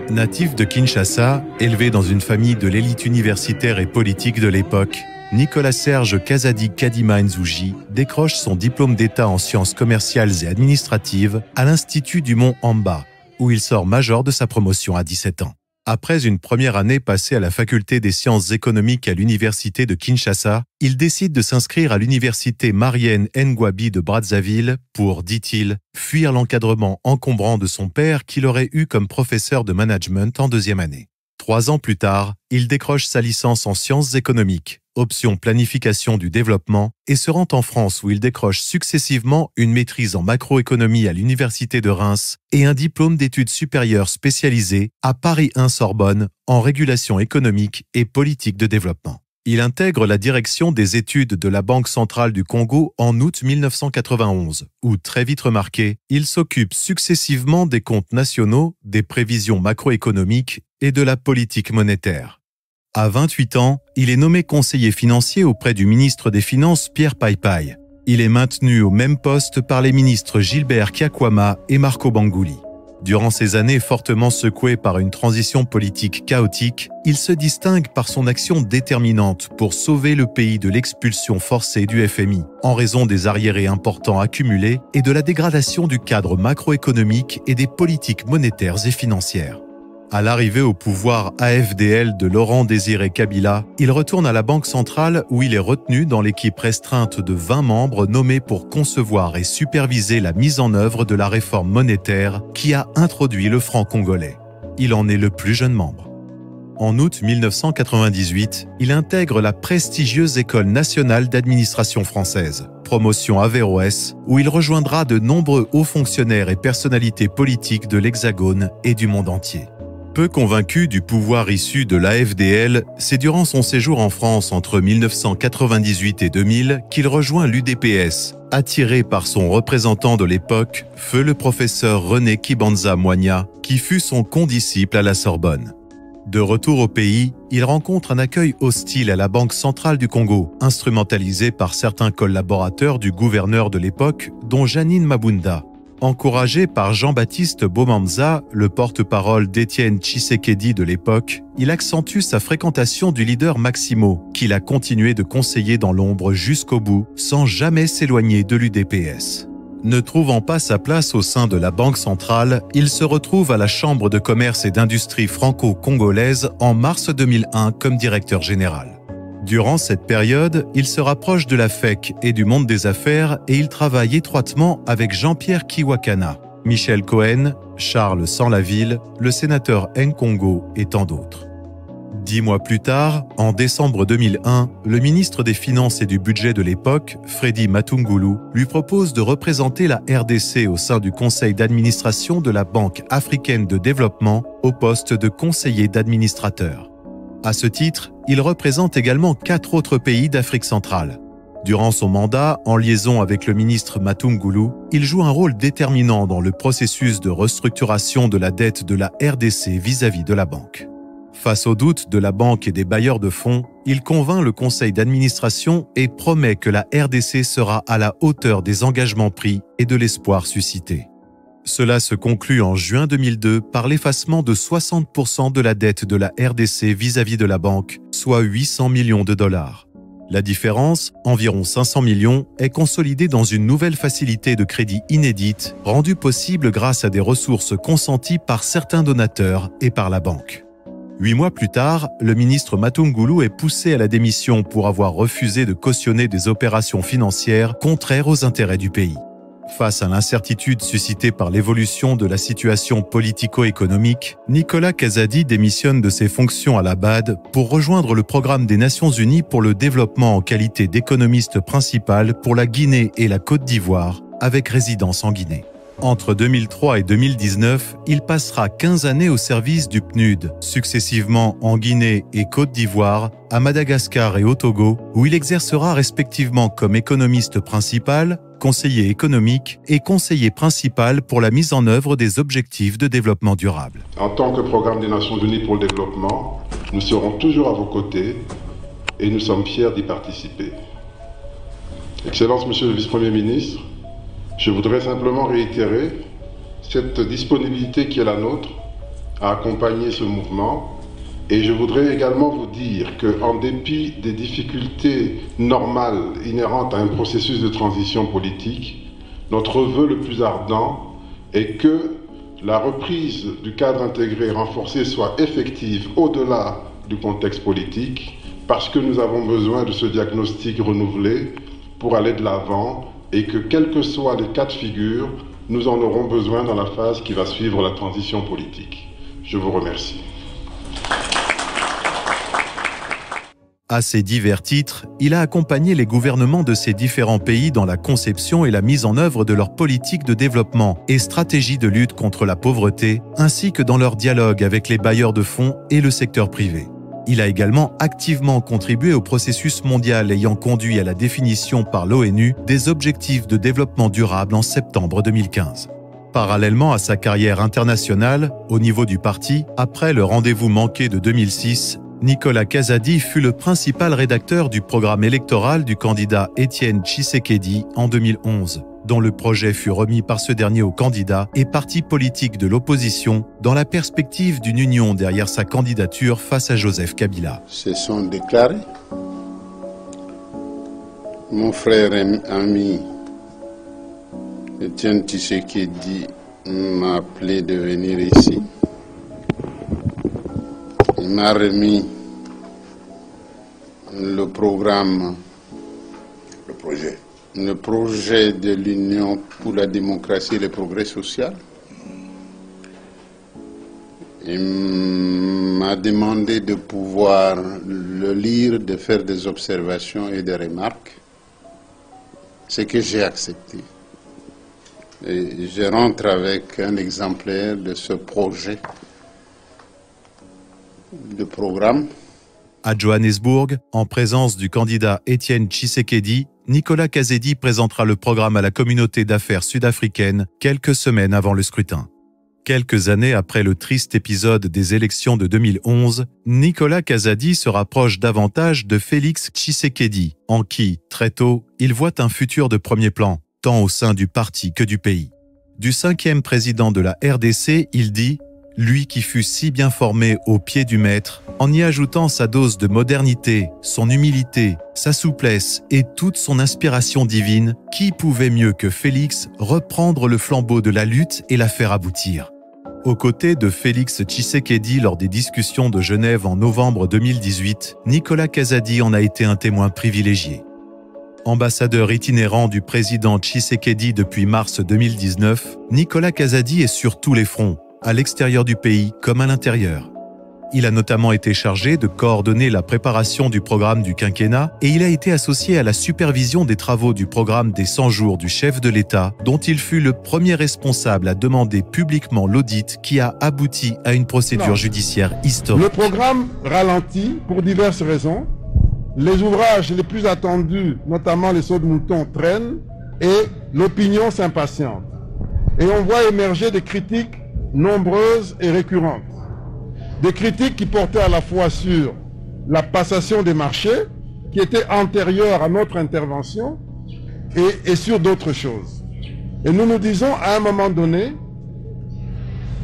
Natif de Kinshasa, élevé dans une famille de l'élite universitaire et politique de l'époque, Nicolas-Serge Kazadi Kadima Nzouji décroche son diplôme d'État en sciences commerciales et administratives à l'Institut du Mont Amba, où il sort major de sa promotion à 17 ans. Après une première année passée à la faculté des sciences économiques à l'université de Kinshasa, il décide de s'inscrire à l'université Marienne Ngouabi de Brazzaville pour, dit-il, fuir l'encadrement encombrant de son père qu'il aurait eu comme professeur de management en deuxième année. 3 ans plus tard, il décroche sa licence en sciences économiques, option planification du développement, et se rend en France où il décroche successivement une maîtrise en macroéconomie à l'université de Reims et un diplôme d'études supérieures spécialisé à Paris 1 Sorbonne en régulation économique et politique de développement. Il intègre la direction des études de la Banque centrale du Congo en août 1991, où, très vite remarqué, il s'occupe successivement des comptes nationaux, des prévisions macroéconomiques et de la politique monétaire. À 28 ans, il est nommé conseiller financier auprès du ministre des Finances Pierre Paipai. Il est maintenu au même poste par les ministres Gilbert Kyakwama et Marco Bangouli. Durant ces années fortement secouées par une transition politique chaotique, il se distingue par son action déterminante pour sauver le pays de l'expulsion forcée du FMI, en raison des arriérés importants accumulés et de la dégradation du cadre macroéconomique et des politiques monétaires et financières. À l'arrivée au pouvoir AFDL de Laurent-Désiré Kabila, il retourne à la Banque centrale où il est retenu dans l'équipe restreinte de 20 membres nommés pour concevoir et superviser la mise en œuvre de la réforme monétaire qui a introduit le franc congolais. Il en est le plus jeune membre. En août 1998, il intègre la prestigieuse École nationale d'administration française, promotion Averroès, où il rejoindra de nombreux hauts fonctionnaires et personnalités politiques de l'Hexagone et du monde entier. Peu convaincu du pouvoir issu de l'AFDL, c'est durant son séjour en France entre 1998 et 2000 qu'il rejoint l'UDPS, attiré par son représentant de l'époque, feu le professeur René Kibanza Moigna, qui fut son condisciple à la Sorbonne. De retour au pays, il rencontre un accueil hostile à la Banque centrale du Congo, instrumentalisé par certains collaborateurs du gouverneur de l'époque, dont Janine Mabunda. Encouragé par Jean-Baptiste Bomamza, le porte-parole d'Étienne Tshisekedi de l'époque, il accentue sa fréquentation du leader Maximo, qu'il a continué de conseiller dans l'ombre jusqu'au bout, sans jamais s'éloigner de l'UDPS. Ne trouvant pas sa place au sein de la Banque centrale, il se retrouve à la Chambre de commerce et d'industrie franco-congolaise en mars 2001 comme directeur général. Durant cette période, il se rapproche de la FEC et du monde des affaires et il travaille étroitement avec Jean-Pierre Kiwakana, Michel Cohen, Charles Sanlaville, le sénateur Nkongo et tant d'autres. 10 mois plus tard, en décembre 2001, le ministre des Finances et du Budget de l'époque, Freddy Matungulu, lui propose de représenter la RDC au sein du conseil d'administration de la Banque africaine de développement au poste de conseiller d'administrateur. À ce titre, il représente également 4 autres pays d'Afrique centrale. Durant son mandat, en liaison avec le ministre Matungulu, il joue un rôle déterminant dans le processus de restructuration de la dette de la RDC vis-à-vis de la banque. Face aux doutes de la banque et des bailleurs de fonds, il convainc le conseil d'administration et promet que la RDC sera à la hauteur des engagements pris et de l'espoir suscité. Cela se conclut en juin 2002 par l'effacement de 60% de la dette de la RDC vis-à-vis de la banque, soit 800 millions de dollars. La différence, environ 500 millions, est consolidée dans une nouvelle facilité de crédit inédite, rendue possible grâce à des ressources consenties par certains donateurs et par la banque. 8 mois plus tard, le ministre Matungulu est poussé à la démission pour avoir refusé de cautionner des opérations financières contraires aux intérêts du pays. Face à l'incertitude suscitée par l'évolution de la situation politico-économique, Nicolas Kazadi démissionne de ses fonctions à la BAD pour rejoindre le programme des Nations Unies pour le développement en qualité d'économiste principal pour la Guinée et la Côte d'Ivoire, avec résidence en Guinée. Entre 2003 et 2019, il passera 15 années au service du PNUD, successivement en Guinée et Côte d'Ivoire, à Madagascar et au Togo, où il exercera respectivement comme économiste principal, conseiller économique et conseiller principal pour la mise en œuvre des objectifs de développement durable. En tant que programme des Nations Unies pour le développement, nous serons toujours à vos côtés et nous sommes fiers d'y participer. Excellence, Monsieur le Vice-Premier ministre, je voudrais simplement réitérer cette disponibilité qui est la nôtre à accompagner ce mouvement. Et je voudrais également vous dire qu'en dépit des difficultés normales inhérentes à un processus de transition politique, notre vœu le plus ardent est que la reprise du cadre intégré renforcé soit effective au-delà du contexte politique, parce que nous avons besoin de ce diagnostic renouvelé pour aller de l'avant et que, quels que soient les cas de figure, nous en aurons besoin dans la phase qui va suivre la transition politique. Je vous remercie. À ces divers titres, il a accompagné les gouvernements de ces différents pays dans la conception et la mise en œuvre de leurs politiques de développement et stratégies de lutte contre la pauvreté, ainsi que dans leur dialogue avec les bailleurs de fonds et le secteur privé. Il a également activement contribué au processus mondial ayant conduit à la définition par l'ONU des objectifs de développement durable en septembre 2015. Parallèlement à sa carrière internationale, au niveau du parti, après le rendez-vous manqué de 2006, Nicolas Kazadi fut le principal rédacteur du programme électoral du candidat Étienne Tshisekedi en 2011, dont le projet fut remis par ce dernier aux candidats et partis politiques de l'opposition dans la perspective d'une union derrière sa candidature face à Joseph Kabila. Se sont déclarés. Mon frère et ami Étienne Tshisekedi m'a appelé de venir ici. Il m'a remis le programme, le projet de l'Union pour la démocratie et le progrès social. Il m'a demandé de pouvoir le lire, de faire des observations et des remarques, ce que j'ai accepté. Et je rentre avec un exemplaire de ce projet de programme. À Johannesburg, en présence du candidat Étienne Tshisekedi, Nicolas Kazadi présentera le programme à la communauté d'affaires sud-africaine quelques semaines avant le scrutin. Quelques années après le triste épisode des élections de 2011, Nicolas Kazadi se rapproche davantage de Félix Tshisekedi, en qui, très tôt, il voit un futur de premier plan, tant au sein du parti que du pays. Du 5e président de la RDC, il dit « Lui qui fut si bien formé au pied du maître, en y ajoutant sa dose de modernité, son humilité, sa souplesse et toute son inspiration divine, qui pouvait mieux que Félix reprendre le flambeau de la lutte et la faire aboutir ?» Aux côtés de Félix Tshisekedi lors des discussions de Genève en novembre 2018, Nicolas Kazadi en a été un témoin privilégié. Ambassadeur itinérant du président Tshisekedi depuis mars 2019, Nicolas Kazadi est sur tous les fronts, à l'extérieur du pays comme à l'intérieur. Il a notamment été chargé de coordonner la préparation du programme du quinquennat et il a été associé à la supervision des travaux du programme des 100 jours du chef de l'État, dont il fut le premier responsable à demander publiquement l'audit qui a abouti à une procédure judiciaire historique. Le programme ralentit pour diverses raisons. Les ouvrages les plus attendus, notamment les sauts de mouton, traînent et l'opinion s'impatiente. Et on voit émerger des critiques nombreuses et récurrentes. Des critiques qui portaient à la fois sur la passation des marchés, qui était antérieure à notre intervention, et sur d'autres choses. Et nous nous disons à un moment donné,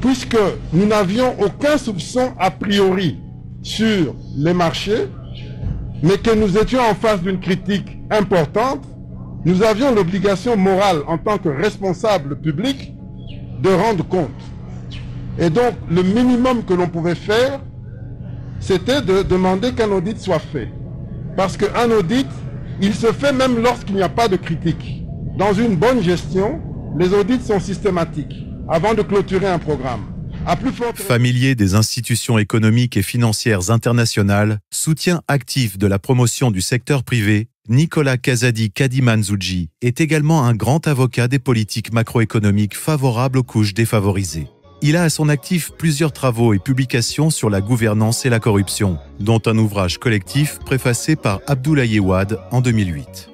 puisque nous n'avions aucun soupçon a priori sur les marchés, mais que nous étions en face d'une critique importante, nous avions l'obligation morale en tant que responsable public de rendre compte. Et donc, le minimum que l'on pouvait faire, c'était de demander qu'un audit soit fait. Parce qu'un audit, il se fait même lorsqu'il n'y a pas de critique. Dans une bonne gestion, les audits sont systématiques, avant de clôturer un programme. Familier des institutions économiques et financières internationales, soutien actif de la promotion du secteur privé, Nicolas Kazadi Kadimanzouji est également un grand avocat des politiques macroéconomiques favorables aux couches défavorisées. Il a à son actif plusieurs travaux et publications sur la gouvernance et la corruption, dont un ouvrage collectif préfacé par Abdoulaye Wade en 2008.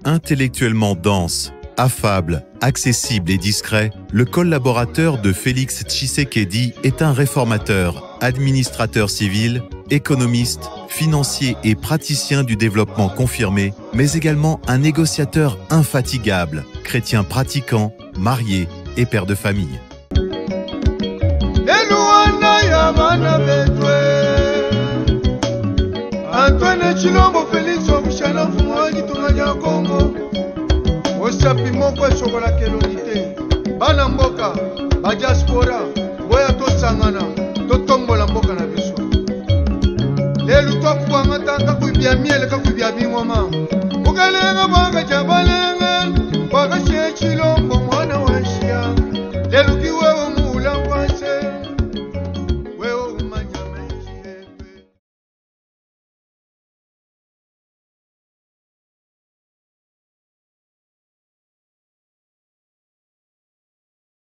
Intellectuellement dense, affable, accessible et discret, le collaborateur de Félix Tshisekedi est un réformateur, administrateur civil, économiste, financier et praticien du développement confirmé, mais également un négociateur infatigable, chrétien pratiquant, marié, et père de famille. Antoine Chilombo Félix Obuchana Fumwangi Tunanya Congo Osapi moko chokola kelonité Bana mboka ba diaspora boya to sangana to tombola mboka na biso Lelu to kuanga tanga kuibia miele ka kuibia bingoma Ugalenga banga jabale